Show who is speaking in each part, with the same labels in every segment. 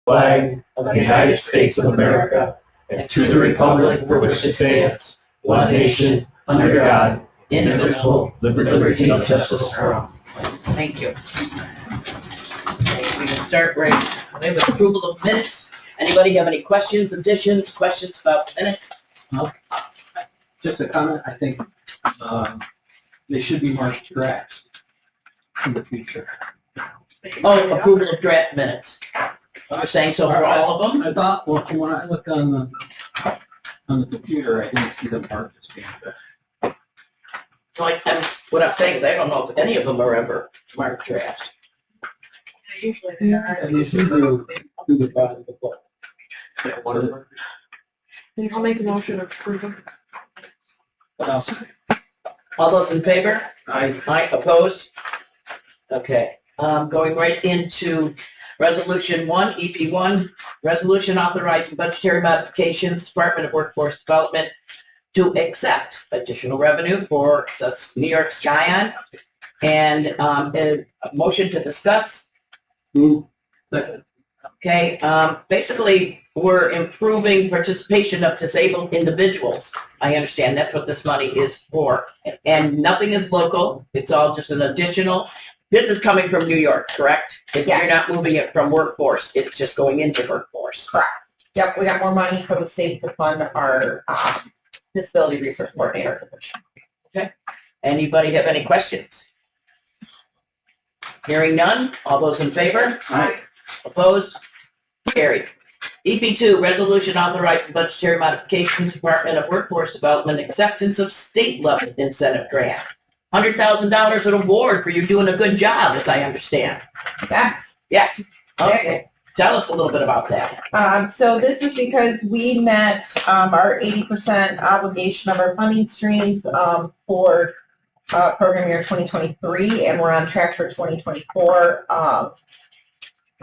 Speaker 1: flag of the United States of America and to the republic for which it stands, one nation, under God, indivisible, with liberty and justice for all.
Speaker 2: Thank you. Okay, we can start right away with approval of minutes. Anybody have any questions, additions, questions about minutes?
Speaker 3: Just a comment, I think they should be marked drafts in the future.
Speaker 2: Oh, approval of draft minutes. You're saying so for all of them?
Speaker 3: I thought, well, when I looked on the computer, I didn't see them marked as being drafts.
Speaker 2: Like, what I'm saying is I don't know if any of them are ever marked draft.
Speaker 4: Usually they are.
Speaker 3: And you see through the bottom of the book. Yeah, what are they?
Speaker 4: I'll make a motion to approve them.
Speaker 3: What else?
Speaker 2: All those in favor?
Speaker 3: I
Speaker 2: Aye, opposed? Okay, going right into Resolution 1, EP1, resolution authorizing budgetary modifications, Department of Workforce Development to accept additional revenue for the New York Scion, and a motion to discuss. Okay, basically, we're improving participation of disabled individuals. I understand that's what this money is for. And nothing is local. It's all just an additional. This is coming from New York, correct? You're not moving it from workforce. It's just going into workforce.
Speaker 5: Correct. Yep, we got more money from the state to fund our disability research coordinator position.
Speaker 2: Anybody have any questions? Hearing none. All those in favor?
Speaker 3: Aye.
Speaker 2: Opposed? Carried. EP2, resolution authorizing budgetary modifications, Department of Workforce Development, acceptance of state level incentive grant. $100,000 an award for you doing a good job, as I understand.
Speaker 5: Yes.
Speaker 2: Yes. Okay. Tell us a little bit about that.
Speaker 5: So this is because we met our 80% obligation of our funding streams for program year 2023, and we're on track for 2024.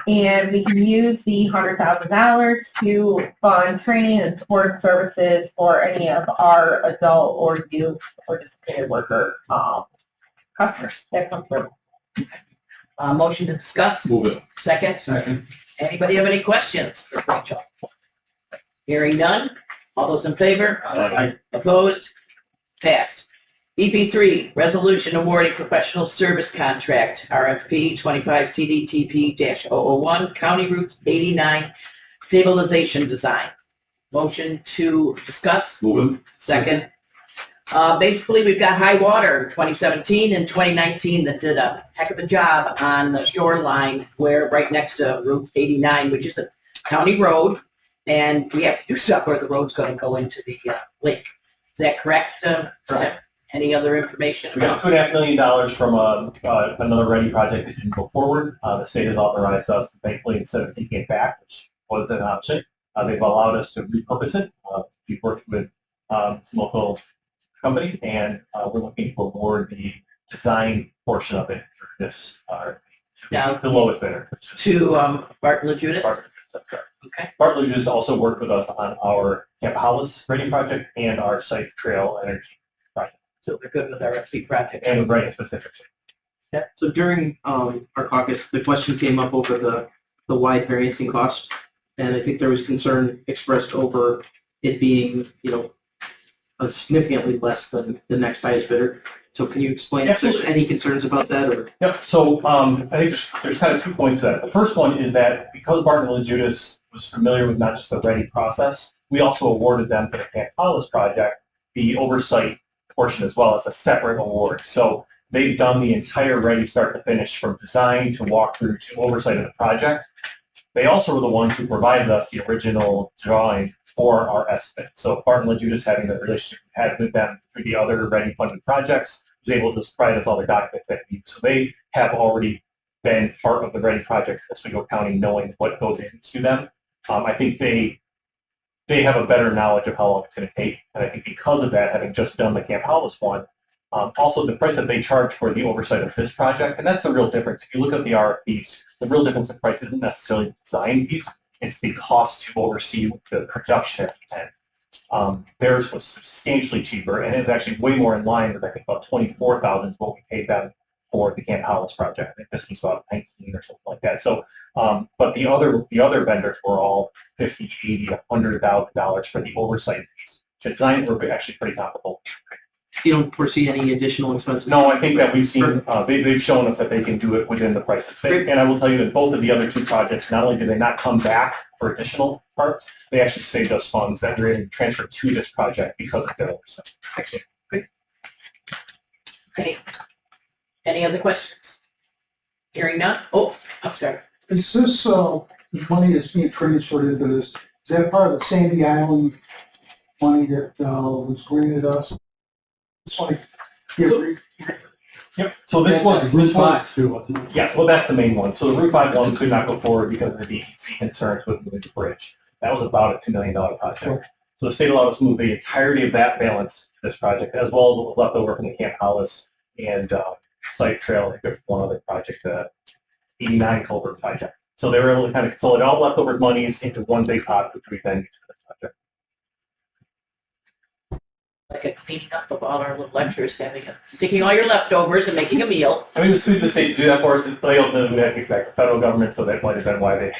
Speaker 5: And we can use the $100,000 to fund training and support services for any of our adult or youth or disability worker customers that come through.
Speaker 2: Motion to discuss.
Speaker 3: Move it.
Speaker 2: Second.
Speaker 3: Second.
Speaker 2: Anybody have any questions for Rachel? Hearing none. All those in favor?
Speaker 3: Aye.
Speaker 2: Opposed? Passed. EP3, resolution awarding professional service contract, RFP 25 CDTP-001, County Route 89 stabilization design. Motion to discuss.
Speaker 3: Move it.
Speaker 2: Second. Basically, we've got high water in 2017 and 2019 that did a heck of a job on the shoreline where right next to Route 89, which is a county road, and we have to do stuff where the road's going to go into the lake. Is that correct?
Speaker 6: Correct.
Speaker 2: Any other information?
Speaker 6: We got $2.5 million from another ready project that didn't go forward. The state has authorized us, thankfully, instead of taking it back, which was an option, they've allowed us to repurpose it. We've worked with some local company, and we're looking to award the design portion of it for this,
Speaker 2: Yeah.
Speaker 6: the lowest bidder.
Speaker 2: To Barton LaJudas?
Speaker 6: That's correct.
Speaker 2: Okay.
Speaker 6: Barton LaJudas also worked with us on our Camp Hollis ready project and our Site Trail Energy project,
Speaker 2: So we're good with our RFP project.
Speaker 6: and writing specifically.
Speaker 3: So during our caucus, the question came up over the wide variancing cost, and I think there was concern expressed over it being, significantly less than the next highest bidder. So can you explain if there's any concerns about that, or?
Speaker 6: Yep, so I think there's kind of 2 points to that. The first one is that because Barton LaJudas was familiar with not just the ready process, we also awarded them for the Camp Hollis project the oversight portion as well as a separate award. So they've done the entire ready start to finish from design to walkthrough to oversight of the project. They also were the ones who provided us the original drawing for our estimate. So Barton LaJudas, having the relationship we had with them through the other ready funded projects, was able to provide us all the documents that we need. So they have already been part of the ready projects in Oswego County, knowing what goes into them. I think they have a better knowledge of how long it's going to take. And I think because of that, having just done the Camp Hollis one, also the price that they charge for the oversight of this project, and that's the real difference. If you look at the RFPs, the real difference in price isn't necessarily the design piece, it's the cost to oversee the production end. Theirs was substantially cheaper, and it was actually way more in line with, I think, about $24,000 is what we paid them for the Camp Hollis project. I think this was about 19 or something like that. So, but the other vendors were all $50, $80, $100,000 for the oversight fees. The design were actually pretty comparable.
Speaker 3: You don't foresee any additional expenses?
Speaker 6: No, I think that we've seen, they've shown us that they can do it within the prices. And I will tell you that both of the other two projects, not only did they not come back for additional parts, they actually saved us funds that were in transfer to this project because of their oversight.
Speaker 2: Excellent. Great. Any other questions? Hearing none? Oh, I'm sorry.
Speaker 7: Is this, money that's being transferred into this, is that part of the Sandy Island money that, was granted us? Just want to
Speaker 6: Yep, so this was, yes, well, that's the main one. So the Route 5 one could not go forward because of the DEC concerns with moving the bridge. That was about a $2 million project. So the state allowed us to move the entirety of that balance to this project, as well as what was left over from the Camp Hollis and Site Trail. I think there's one other project, the 89 culvert project. So they were able to kind of consolidate all leftover monies into one big pot, which we then used for this project.
Speaker 2: Like a cleaning up of all our little lectures, taking all your leftovers and making a meal.
Speaker 6: I mean, it was sweet of the state to do that for us, and they ultimately had to get back to the federal government, so that might have been why they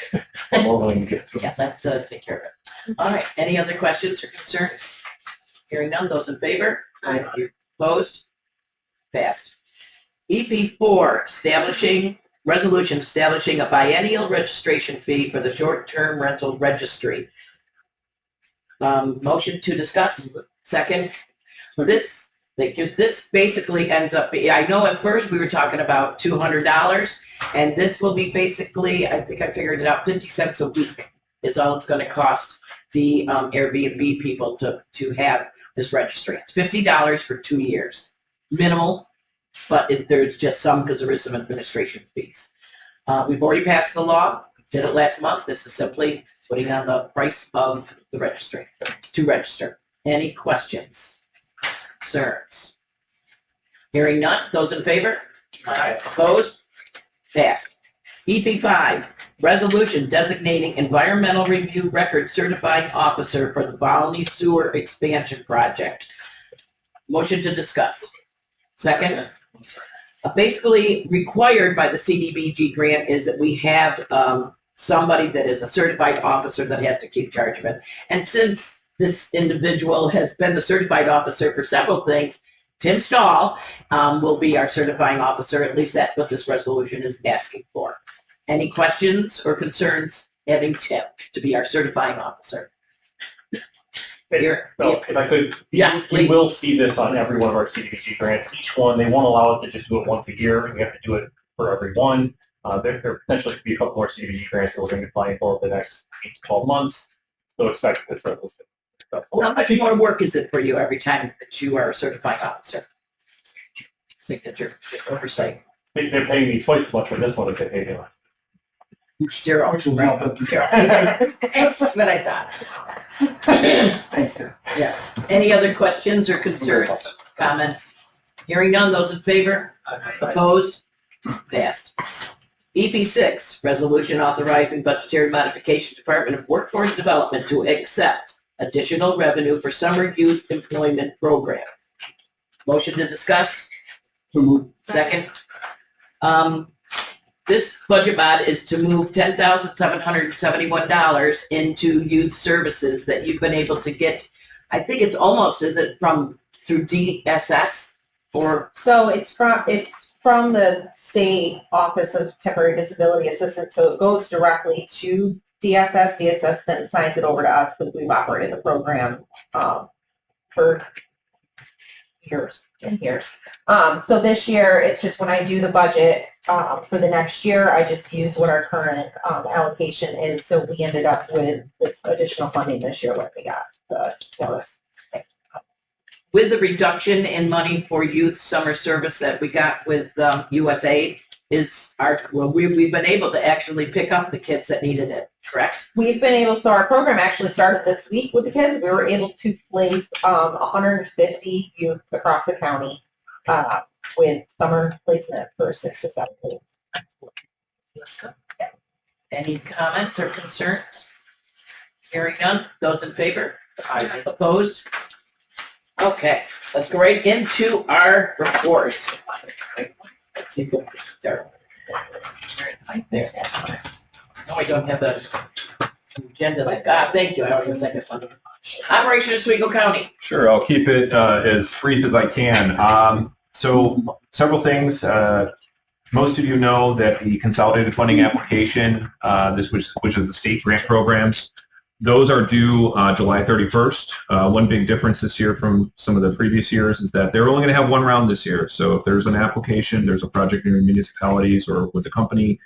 Speaker 6: were more willing to give it to us.
Speaker 2: Yeah, let's take care of it. All right, any other questions or concerns? Hearing none, those in favor? Aye. Opposed? Passed. EP4, resolution establishing a biennial registration fee for the short-term rental registry. Motion to discuss, second. This basically ends up being, I know at first we were talking about $200, and this will be basically, I think I figured it out, 50 cents a week is all it's going to cost the Airbnb people to have this registry. It's $50 for 2 years. Minimal, but there's just some because there is some administration fees. We've already passed the law, did it last month. This is simply putting on the price of the registry, to register. Any questions? Concerns? Hearing none, those in favor? Aye. Opposed? Passed. EP5, resolution designating environmental review record certifying officer for the Volney Sewer Expansion Project. Motion to discuss. Second. Basically, required by the CDBG grant is that we have somebody that is a certified officer that has to keep charge of it. And since this individual has been the certified officer for several things, Tim Stahl will be our certifying officer. At least that's what this resolution is asking for. Any questions or concerns having Tim to be our certifying officer?
Speaker 6: Well, if I could,
Speaker 2: Yes,
Speaker 6: you
Speaker 2: please.
Speaker 6: will see this on every one of our CDBG grants. Each one, they won't allow us to just do it once a year, and we have to do it for every one. There potentially could be a couple more CDBG grants that we're going to be applying for over the next 8 to 12 months. So expect this resolution.
Speaker 2: How much more work is it for you every time that you are a certifying officer? Signature, oversight.
Speaker 6: They're paying me twice as much for this one as they paid me last.
Speaker 2: Zero. That's what I thought.
Speaker 7: Thanks, sir.
Speaker 2: Yeah. Any other questions or concerns, comments? Hearing none, those in favor? Opposed? Passed. EP6, resolution authorizing budgetary modification, Department of Workforce Development to accept additional revenue for summer youth employment program. Motion to discuss? Second. This budget mod is to move $10,771 into youth services that you've been able to get. I think it's almost, is it through DSS or?
Speaker 5: So it's from the State Office of Temporary Disability Assistance, so it goes directly to DSS. DSS then signs it over to us because we've operated the program for years, 10 years. So this year, it's just when I do the budget for the next year, I just use what our current allocation is. So we ended up with this additional funding this year when we got the notice.
Speaker 2: With the reduction in money for youth summer service that we got with USAID, we've been able to actually pick up the kids that needed it, correct?
Speaker 5: We've been able, so our program actually started this week with the kids. We were able to place 150 youth across the county with summer placement for 6 to 7 days.
Speaker 2: Any comments or concerns? Hearing none, those in favor? Aye. Opposed? Okay, let's go right into our reports. See if it's start. There's that. No, I don't have the agenda like that. Thank you. I already said this one. Operation Oswego County.
Speaker 8: Sure, I'll keep it as brief as I can. So several things. Most of you know that the consolidated funding application, which is the state grant programs, those are due July 31st. One big difference this year from some of the previous years is that they're only going to have one round this year. So if there's an application, there's a project in your municipalities or with a company,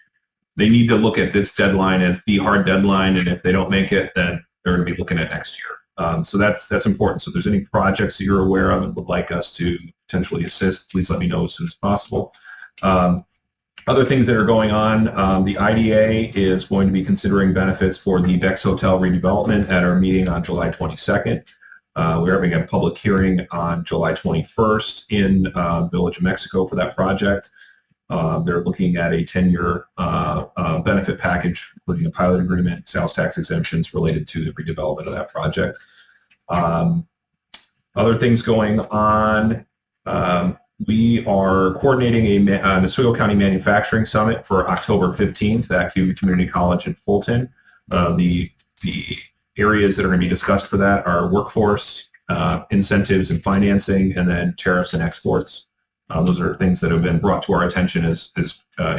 Speaker 8: they need to look at this deadline as the hard deadline, and if they don't make it, then they're going to be looking at next year. So that's important. So if there's any projects that you're aware of and would like us to potentially assist, please let me know as soon as possible. Other things that are going on, the IDA is going to be considering benefits for the Bex Hotel redevelopment at our meeting on July 22nd. We're having a public hearing on July 21st in Village of Mexico for that project. They're looking at a 10-year benefit package, including a pilot agreement, sales tax exemptions related to the redevelopment of that project. Other things going on, we are coordinating an Oswego County Manufacturing Summit for October 15th at Cuba Community College in Fulton. The areas that are going to be discussed for that are workforce, incentives and financing, and then tariffs and exports. Those are things that have been brought to our attention as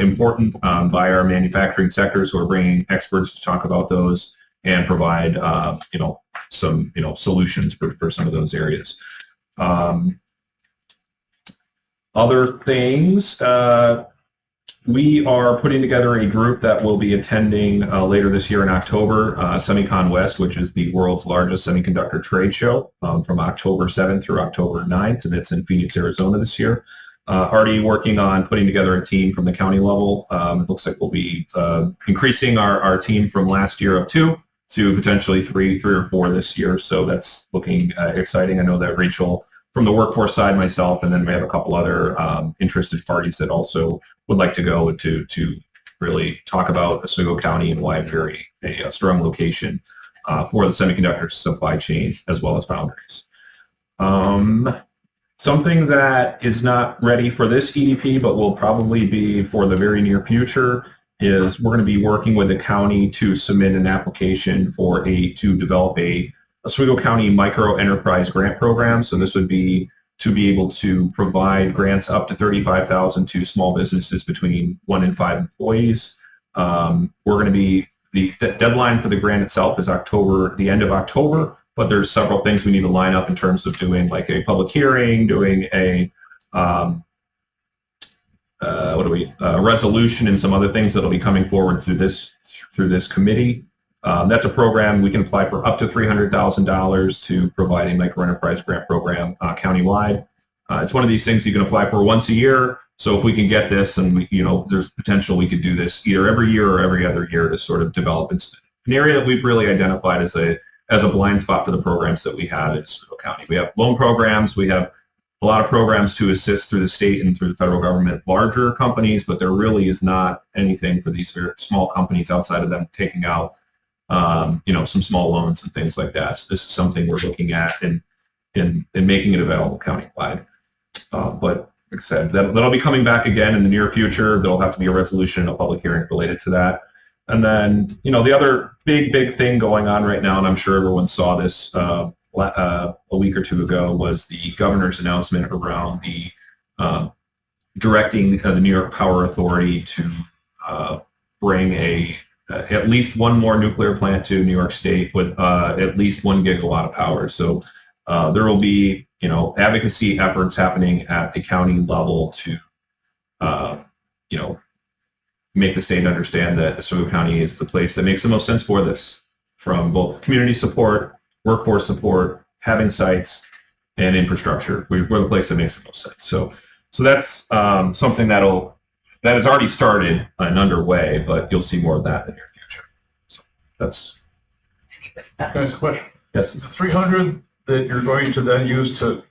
Speaker 8: important by our manufacturing sectors who are bringing experts to talk about those and provide some solutions for some of those areas. Other things, we are putting together a group that will be attending later this year in October, SEMICON West, which is the world's largest semiconductor trade show, from October 7th through October 9th, and it's in Phoenix, Arizona this year. Already working on putting together a team from the county level. It looks like we'll be increasing our team from last year of 2 to potentially 3 or 4 this year, so that's looking exciting. I know that Rachel from the workforce side, myself, and then we have a couple other interested parties that also would like to go to really talk about Oswego County and why it's a strong location for the semiconductor supply chain as well as foundries. Something that is not ready for this EDP, but will probably be for the very near future, is we're going to be working with the county to submit an application to develop a Oswego County Micro Enterprise Grant Program. So this would be to be able to provide grants up to $35,000 to small businesses between 1 and 5 employees. We're going to be, the deadline for the grant itself is the end of October, but there's several things we need to line up in terms of doing like a public hearing, doing a resolution, and some other things that'll be coming forward through this committee. That's a program we can apply for up to $300,000 to provide a microenterprise grant program countywide. It's one of these things you can apply for once a year. So if we can get this, and there's potential we could do this either every year or every other year to sort of develop an area that we've really identified as a blind spot for the programs that we have in Oswego County. We have loan programs. We have a lot of programs to assist through the state and through the federal government, larger companies, but there really is not anything for these very small companies outside of them taking out some small loans and things like that. So this is something we're looking at in making it available countywide. But like I said, that'll be coming back again in the near future. There'll have to be a resolution and a public hearing related to that. And then, the other big thing going on right now, and I'm sure everyone saw this a week or two ago, was the governor's announcement around the directing the New York Power Authority to bring at least one more nuclear plant to New York State with at least 1 gigawatt of power. So there will be, advocacy efforts happening at the county level to, make the state understand that Oswego County is the place that makes the most sense for this, from both community support, workforce support, having sites, and infrastructure. We're the place that makes the most sense. So that's something that has already started and underway, but you'll see more of that in the near future. So that's.
Speaker 9: Can I ask a question?
Speaker 8: Yes.
Speaker 9: The 300 that you're going to then use to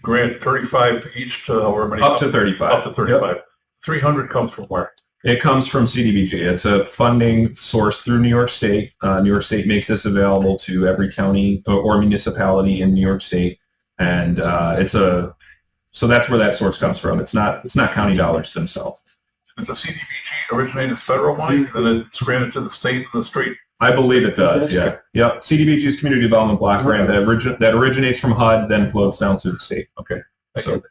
Speaker 9: grant 35 to each to however many?
Speaker 8: Up to 35.
Speaker 9: Up to 35.
Speaker 8: Yep.
Speaker 9: 300 comes from where?
Speaker 8: It comes from CDBG. It's a funding source through New York State. New York State makes this available to every county or municipality in New York State, and it's a So that's where that source comes from. It's not county dollars themselves.
Speaker 9: Does the CDBG originate as federal money, and then it's granted to the state and the street?
Speaker 8: I believe it does, yeah. Yep, CDBG's Community Development Block Grant that originates from HUD, then flows down to the state. Okay. So,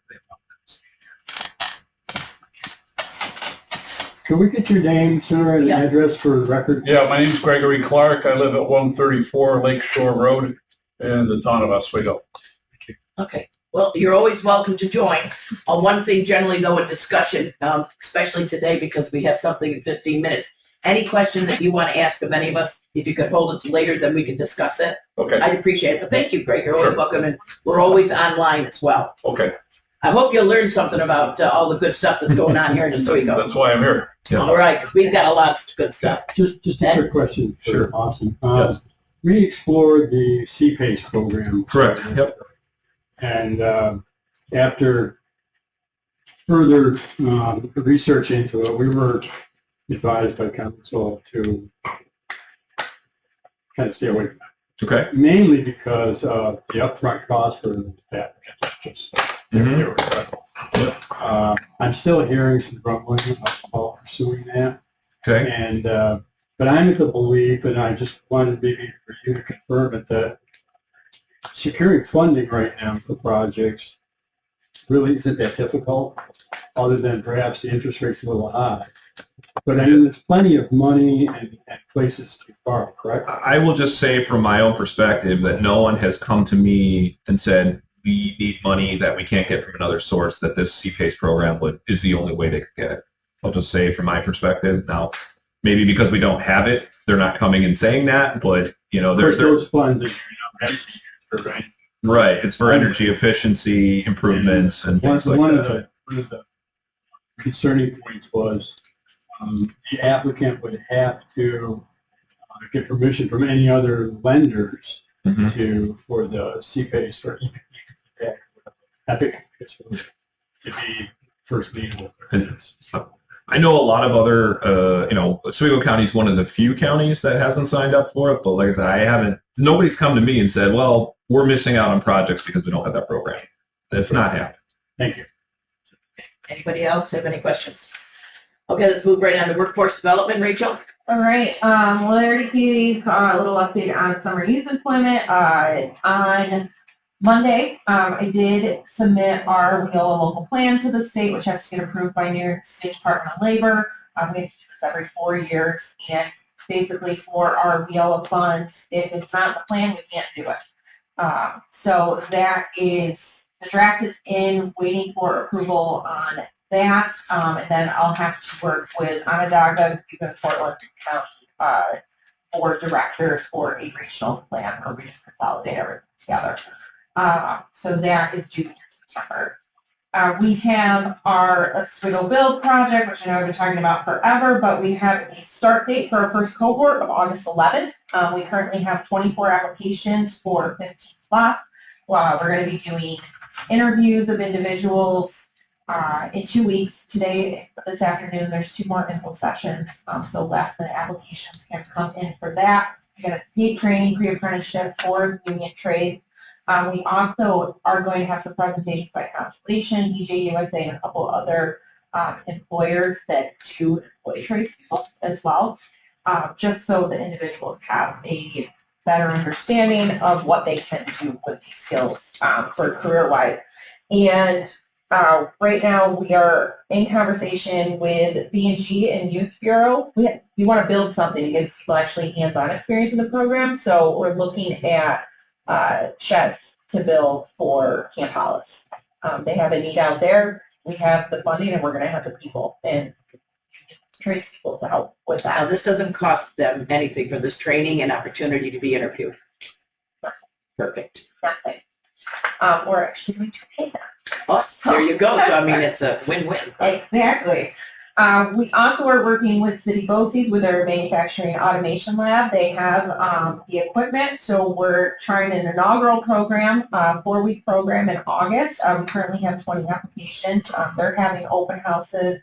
Speaker 10: Can we get your name, sir, and
Speaker 2: Yeah.
Speaker 10: address for the record?
Speaker 9: Yeah, my name's Gregory Clark. I live at 134 Lake Shore Road in the town of Oswego.
Speaker 2: Okay, well, you're always welcome to join. One thing generally though, a discussion, especially today because we have something in 15 minutes. Any question that you want to ask of any of us, if you could hold it to later, then we can discuss it.
Speaker 9: Okay,
Speaker 2: I'd appreciate it, but thank you, Greg, you're always
Speaker 9: Sure.
Speaker 2: welcome, and we're always online as well.
Speaker 9: okay.
Speaker 2: I hope you'll learn something about all the good stuff that's going on here in Oswego.
Speaker 9: That's why I'm here.
Speaker 2: All right, 'cause we've got a lot of good stuff.
Speaker 10: Just a quick question.
Speaker 8: Sure.
Speaker 10: Awesome.
Speaker 8: Yes.
Speaker 10: We explored the CPACE program.
Speaker 8: correct. Yep.
Speaker 10: And after further research into it, we were advised by council to kind of stay away from
Speaker 8: Okay.
Speaker 10: it, mainly because of the upfront cost for that.
Speaker 8: Mhm.
Speaker 10: I'm still hearing some grumbling about pursuing that.
Speaker 8: Okay.
Speaker 10: And, but I'm of the belief, and I just wanted maybe for you to confirm it, that securing funding right now for projects really isn't that difficult, other than perhaps the interest rate's a little high. But I mean, there's plenty of money and places to borrow, correct?
Speaker 8: I will just say from my own perspective that no one has come to me and said, we need money that we can't get from another source, that this CPACE program is the only way they could get it. I'll just say from my perspective. Now, maybe because we don't have it, they're not coming and saying that, but, you know,
Speaker 10: Of course,
Speaker 8: they're
Speaker 10: those funds, right?
Speaker 8: right. It's for energy efficiency improvements and things like
Speaker 10: One
Speaker 8: that.
Speaker 10: of the concerning points was the applicant would have to get permission from any other lenders
Speaker 8: Mhm.
Speaker 10: for the CPACE for EPIC to be first legal.
Speaker 8: I know a lot of other, Oswego County is one of the few counties that hasn't signed up for it, but like I said, nobody's come to me and said, well, we're missing out on projects because we don't have that program. That's not happening.
Speaker 10: Thank you.
Speaker 2: Anybody else have any questions? Okay, let's move right on to workforce development, Rachel.
Speaker 5: All right, Larry gave a little update on summer youth employment. On Monday, I did submit our WIOA local plan to the state, which has to get approved by New York State Department of Labor. We have to do this every 4 years, and basically for our WIOA funds, if it's not in the plan, we can't do it. So that is, the draft is in, waiting for approval on that, and then I'll have to work with Onondaga, Cuban, Portland County board directors for a regional plan, or we just consolidate everything together. So that is due in September. We have our Oswego Build project, which I know I've been talking about forever, but we have a start date for our first cohort of August 11th. We currently have 24 applications for 15 slots. We're going to be doing interviews of individuals in 2 weeks. Today, this afternoon, there's 2 more info sessions, so last minute applications can come in for that. We got a paid training, pre-apprenticeship for union trade. We also are going to have some presentations by Constellation, EJ USA, and a couple other employers that do employee trades as well, just so the individuals have a better understanding of what they can do with these skills for career-wise. And right now, we are in conversation with B&G and Youth Bureau. We want to build something to get people actually hands-on experience in the program, so we're looking at sheds to build for Camp Hollis. They have a need out there. We have the funding, and we're going to have the people and train people to help with
Speaker 2: Now,
Speaker 5: that.
Speaker 2: this doesn't cost them anything for this training and opportunity to be interviewed. Perfect.
Speaker 5: Nothing. We're actually going to pay them.
Speaker 2: Oh, there you go. So, I mean, it's a win-win.
Speaker 5: Exactly. We also are working with City BOCES with their manufacturing automation lab. They have the equipment, so we're trying an inaugural program, 4-week program in August. We currently have 20 applications. They're having open houses.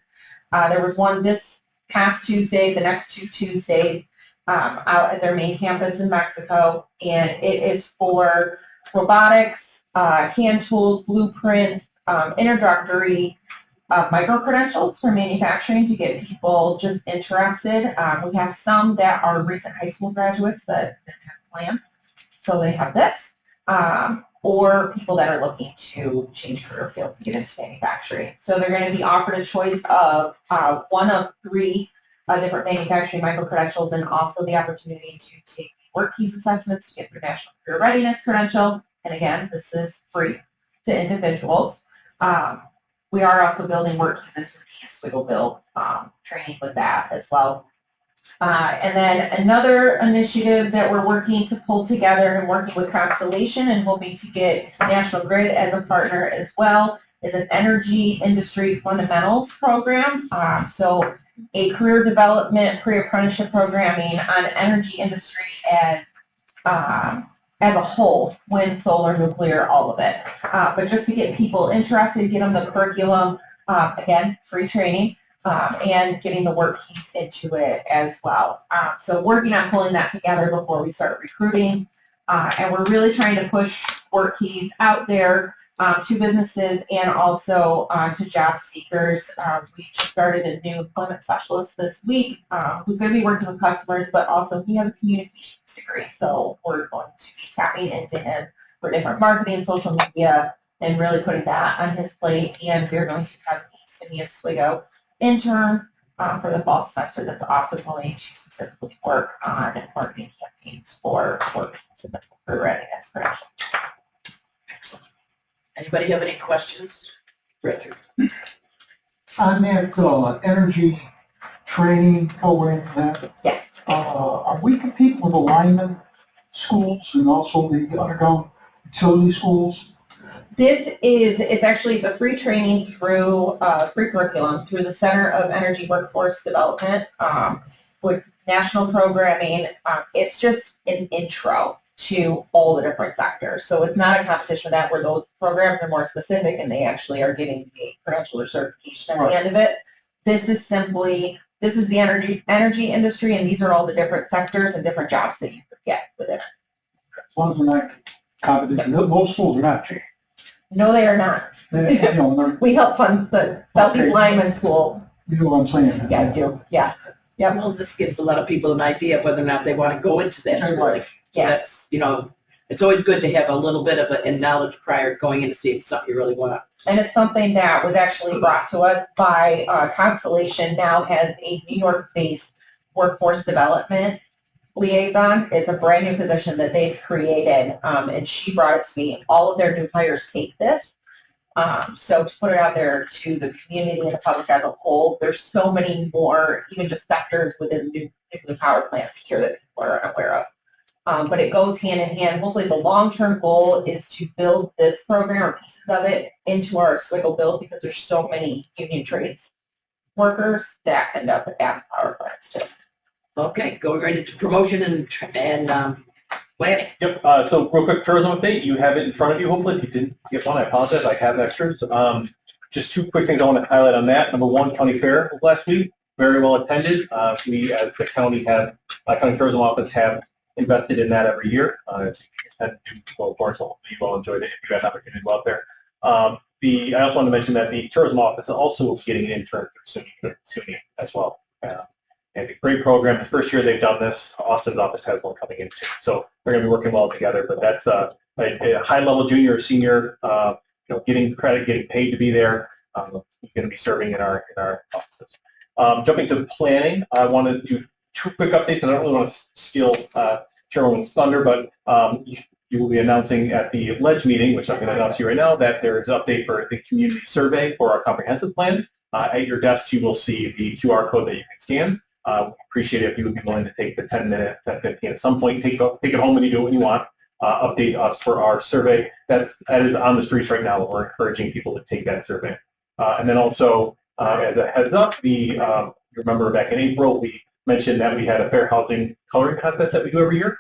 Speaker 5: There was one this past Tuesday, the next 2 Tuesdays, out at their main campus in Mexico, and it is for robotics, hand tools, blueprints, introductory micro-credentials for manufacturing to get people just interested. We have some that are recent high school graduates that have a plan, so they have this. Or people that are looking to change career fields to get into manufacturing. So they're going to be offered a choice of one of 3 different manufacturing micro-credentials, and also the opportunity to take work keys assessments to get their National Career Readiness credential. And again, this is free to individuals. We are also building work keys into the Oswego Build training with that as well. And then another initiative that we're working to pull together and working with Constellation and hoping to get National Grid as a partner as well is an energy industry fundamentals program. So a career development, pre-apprenticeship programming on energy industry as a whole, wind, solar, nuclear, all of it. But just to get people interested, get them the curriculum, again, free training. And getting the work keys into it as well. So working on pulling that together before we start recruiting. And we're really trying to push work keys out there to businesses and also to job seekers. We just started a new employment specialist this week who's going to be working with customers, but also he has a communications degree. So we're going to be tapping into him for different marketing, social media, and really putting that on his plate. And we're going to have Cindy Oswego intern for the fall semester that's also going to specifically work on marketing campaigns for readiness credential.
Speaker 2: Excellent. Anybody have any questions? Richard?
Speaker 7: On that energy training program,
Speaker 5: Yes.
Speaker 7: are we competing with the lineman schools and also the underground utility schools?
Speaker 5: It's a free training through, free curriculum through the Center of Energy Workforce Development, with national programming. It's just an intro to all the different sectors. So it's not a competition with that where those programs are more specific and they actually are getting a credential or certification at the end of it. This is the energy industry, and these are all the different sectors and different jobs that you could get within it.
Speaker 7: As long as we're not competition, most schools are not.
Speaker 5: No, they are not. We help fund the Southeast Lyman School.
Speaker 7: You know what I'm saying?
Speaker 5: Yeah, I do. Yes. Yep.
Speaker 2: Well, this gives a lot of people an idea of whether or not they want to go into that school. So
Speaker 5: Yeah.
Speaker 2: that's, it's always good to have a little bit of a knowledge prior to going in to see if it's something you really want.
Speaker 5: And it's something that was actually brought to us by Constellation. Now has a New York-based workforce development liaison. It's a brand new position that they've created, and she brought it to me. All of their new hires take this. So to put it out there to the community and the public as a whole, there's so many more, even just sectors within nuclear power plants here that people are aware of. But it goes hand in hand. Hopefully the long-term goal is to build this program or pieces of it into our Oswego Build, because there's so many union trades workers that end up at power plants too.
Speaker 2: Okay, going right into promotion and planning.
Speaker 6: Yep, so real quick tourism update, you have it in front of you, hopefully. If you didn't get one, I apologize, I have extras. Just 2 quick things I want to highlight on that. Number 1, county fair was last week, very well attended. We, as the county tourism office, have invested in that every year. It's had to do well for us, so hopefully you all enjoyed it if you had an opportunity to go out there. I also wanted to mention that the tourism office is also getting an intern soon as well. And a great program. The first year they've done this, Austin's office has one coming in too. So they're going to be working well together. But that's a high-level junior or senior, getting credit, getting paid to be there. Going to be serving in our offices. Jumping to planning, I wanted to do 2 quick updates. I don't really want to steal Chairwoman's thunder, but you will be announcing at the LEDGE meeting, which I'm going to announce to you right now, that there is an update for the community survey for our comprehensive plan. At your desk, you will see the QR code that you can scan. Appreciate it if you would be willing to take the 10-minute, 10-15 at some point, take it home and you do what you want. Update us for our survey. That is on the streets right now. We're encouraging people to take that survey. And then also, as a heads up, you remember back in April, we mentioned that we had a fair housing coloring contest that we do every year.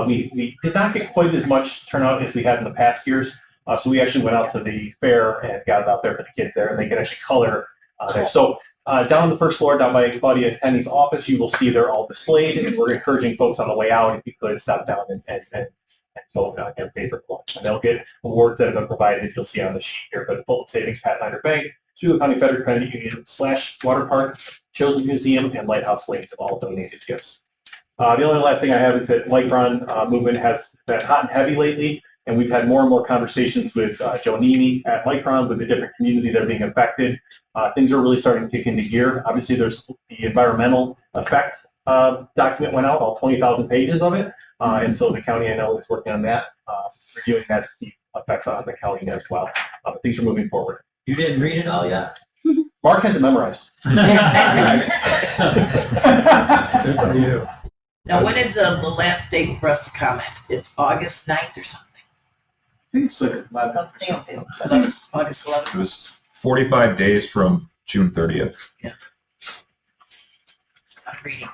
Speaker 6: We did not get quite as much turnout as we had in the past years. So we actually went out to the fair and got it out there for the kids there, and they can actually color there. So down on the first floor, down by Claudia Tenney's office, you will see they're all displayed, and we're encouraging folks on the way out, if you could, stop down and and so get paid for collection. They'll get awards that have been provided, you'll see on the sheet here, for the Fulton Savings Pathfinder Bank, Schuylkill County Federal Credit Union / Water Park, Children's Museum, and Lighthouse Lanes have all donated gifts. The only last thing I have is that Micron movement has been hot and heavy lately, and we've had more and more conversations with Joe Nimi at Micron, with the different community that are being affected. Things are really starting to kick into gear. Obviously, there's the environmental effect document went out, all 20,000 pages of it, and so the county, I know, is working on that, reviewing that, the effects on the county as well. But things are moving forward.
Speaker 1: You didn't read it all yet?
Speaker 6: Mark has it memorized.
Speaker 1: Good for you.
Speaker 2: Now, when is the last date for us to comment? It's August 9th or something?
Speaker 9: I think it's like 11 or something.
Speaker 2: August 11th.
Speaker 8: It was 45 days from June 30th.
Speaker 2: I'm reading.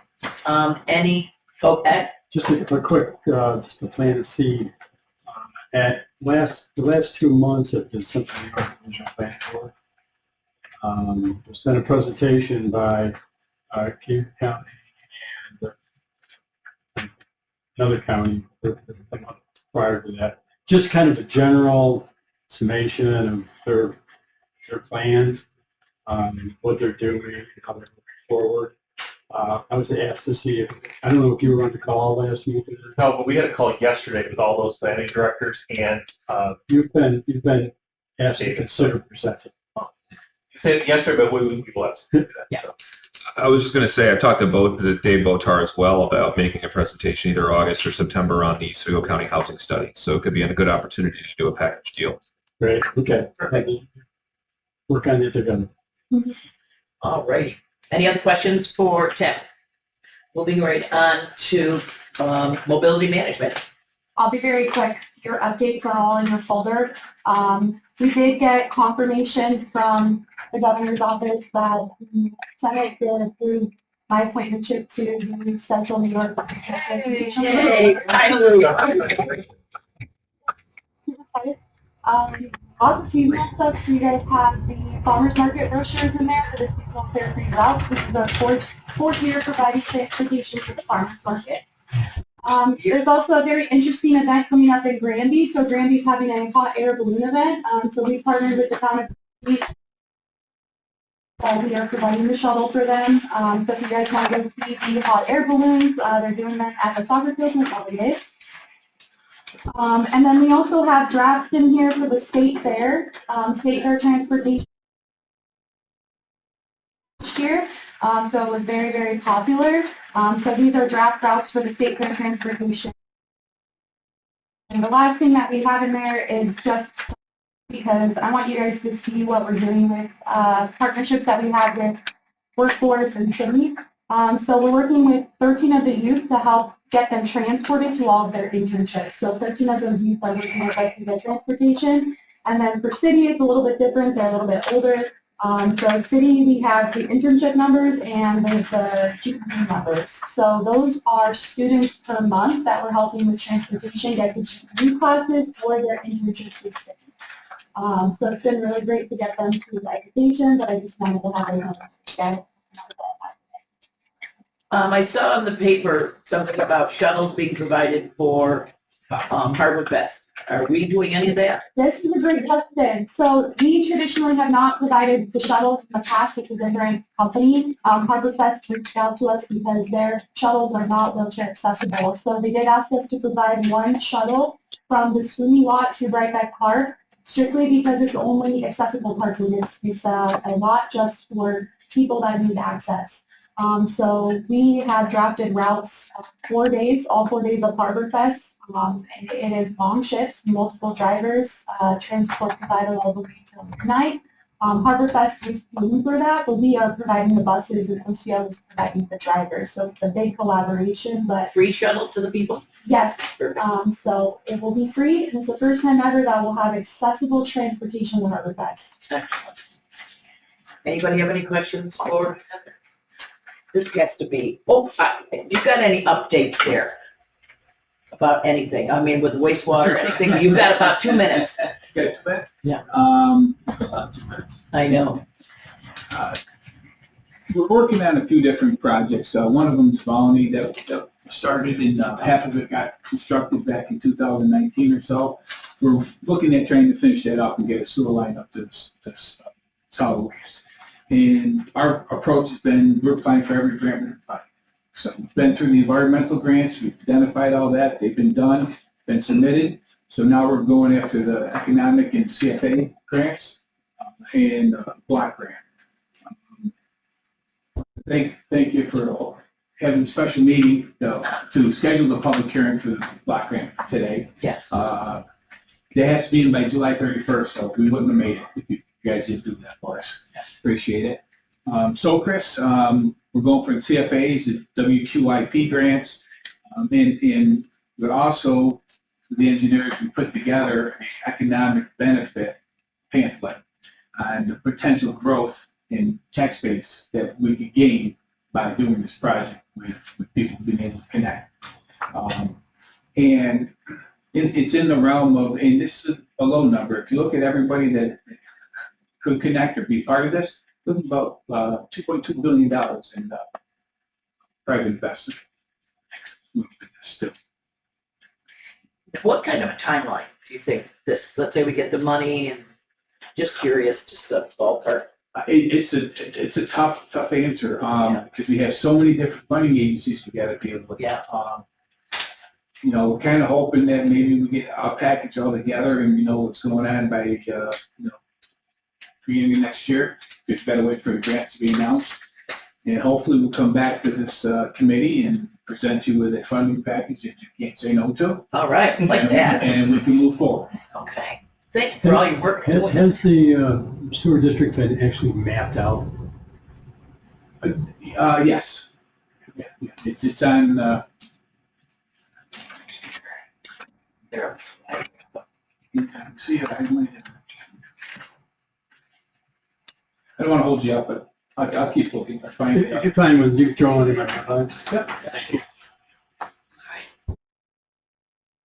Speaker 2: Ed?
Speaker 10: Just a quick, just to plant a seed. The last 2 months have been something the regional plan for. There's been a presentation by King County and another county prior to that. Just kind of a general summation of their plan, what they're doing, and how they're moving forward. I was asked to see if, I don't know if you were on the call last week.
Speaker 6: No, but we had a call yesterday with all those planning directors, and
Speaker 10: You've been asked to consider presenting.
Speaker 6: you said it yesterday, but we blessed.
Speaker 2: Yeah.
Speaker 8: I was just going to say, I've talked to Dave Botar as well about making a presentation either August or September on the Sligo County housing study. So it could be a good opportunity to do a package deal.
Speaker 10: Great, okay. Work on it together.
Speaker 2: All righty. Any other questions for Tim? Moving right on to mobility management.
Speaker 4: I'll be very quick. Your updates are all in your folder. We did get confirmation from the governor's office that the Senate did approve my appointmentship to the Central New York.
Speaker 2: Yay, finally.
Speaker 4: All the seasonal stuff, so you guys have the farmers market brochures in there for the seasonal fair free routes. This is our fourth year providing transportation for the farmers market. There's also a very interesting event coming up in Granby. So Granby's having a hot air balloon event. So we partnered with the town of Granby. We are providing the shuttle for them. So if you guys want to go see the hot air balloons, they're doing them at the soccer field in Valley Days. And then we also have drafts in here for the state fair transportation this year. So it was very, very popular. So these are draft routes for the state fair transportation. And the last thing that we have in there is just because I want you guys to see what we're doing with partnerships that we have with Workforce and City. So we're working with 13 of the youth to help get them transported to all of their internships. So 13 of those youth are working with us to get transportation. And then for City, it's a little bit different. They're a little bit older. So City, we have the internship numbers and there's the GPE numbers. So those are students per month that we're helping with transportation get to GPE classes or their internships with City. So it's been really great to get them through the education, but I just wanted to have everyone get.
Speaker 2: I saw in the paper something about shuttles being provided for Harbor Fest. Are we doing any of that?
Speaker 4: This is a great question. So we traditionally have not provided the shuttles in the past. It was a different company. Harbor Fest reached out to us because their shuttles are not wheelchair accessible. So they did ask us to provide one shuttle from the SUNY lot to Brightback Park, strictly because it's only accessible parking. It's a lot just for people that need access. So we have drafted routes 4 days, all 4 days of Harbor Fest. And it is long shifts, multiple drivers, transport provided all the way till midnight. Harbor Fest is paying for that, but we are providing the buses and OCO is providing the drivers. So it's a big collaboration, but
Speaker 2: Free shuttle to the people?
Speaker 4: yes, so it will be free. And it's the first time ever that we'll have accessible transportation to Harbor Fest.
Speaker 2: Excellent. Anybody have any questions for Heather? This has to be, you got any updates there about anything? I mean, with wastewater, anything? You've got about 2 minutes.
Speaker 1: Okay, 2 minutes?
Speaker 2: Yeah.
Speaker 1: About 2 minutes.
Speaker 2: I know.
Speaker 1: We're working on a few different projects. One of them is Volney that
Speaker 11: started and half of it got constructed back in 2019 or so. We're looking at trying to finish that up and get a sewer line up to solid waste. And our approach has been, we're applying for every grant we can find. So we've been through the environmental grants, we've identified all that, they've been done, been submitted. So now we're going after the economic and CFA grants and block grant. Thank you for having a special meeting to schedule the public hearing for the block grant today.
Speaker 2: Yes.
Speaker 11: It has to be by July 31st, so we wouldn't have made it if you guys didn't do that for us. Appreciate it. So Chris, we're going for the CFAs, the WQIP grants, and but also the engineers, we put together an economic benefit pamphlet on the potential growth in tax base that we could gain by doing this project with people being able to connect. And it's in the realm of, and this is a low number, if you look at everybody that could connect or be part of this, it's about $2.2 billion in private investment.
Speaker 2: What kind of a timeline do you think this, let's say we get the money and just curious, just a ballpark?
Speaker 11: It's a tough answer, because we have so many different funding agencies we gotta deal with.
Speaker 2: Yeah.
Speaker 11: You know, we're kind of hoping that maybe we get our package all together and we know what's going on by, beginning of next year. Just gotta wait for the grants to be announced. And hopefully we'll come back to this, committee and present you with a funding package that you can't say no to.
Speaker 2: All right, like that.
Speaker 11: And we can move forward.
Speaker 2: Okay. Thank you for all your work.
Speaker 10: Has the sewer district been actually mapped out?
Speaker 11: Yes. Yeah, it's on,
Speaker 2: There.
Speaker 11: see it, I don't want to hold you up, but I'll keep looking. I'll find it.
Speaker 10: If you find one, you throw it in my mind.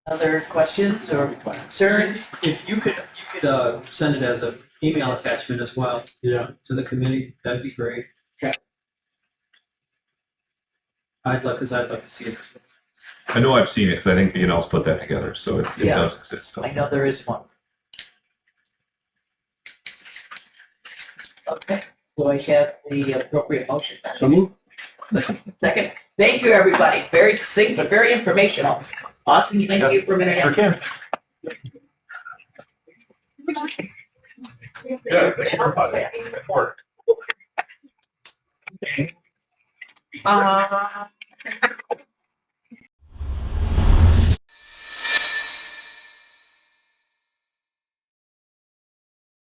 Speaker 2: Other questions or concerns?
Speaker 3: If you could send it as an email attachment as well
Speaker 10: Yeah.
Speaker 3: to the committee, that'd be great.
Speaker 11: Okay.
Speaker 3: I'd like to see it.
Speaker 8: I know I've seen it because I think B&L's put that together, so it
Speaker 2: Yeah.
Speaker 8: does exist.
Speaker 2: I know there is one. Okay, do I have the appropriate motion then?
Speaker 10: So move.
Speaker 2: Second, thank you, everybody. Very succinct, but very informational. Austin, can I see you for a minute?
Speaker 8: Sure can.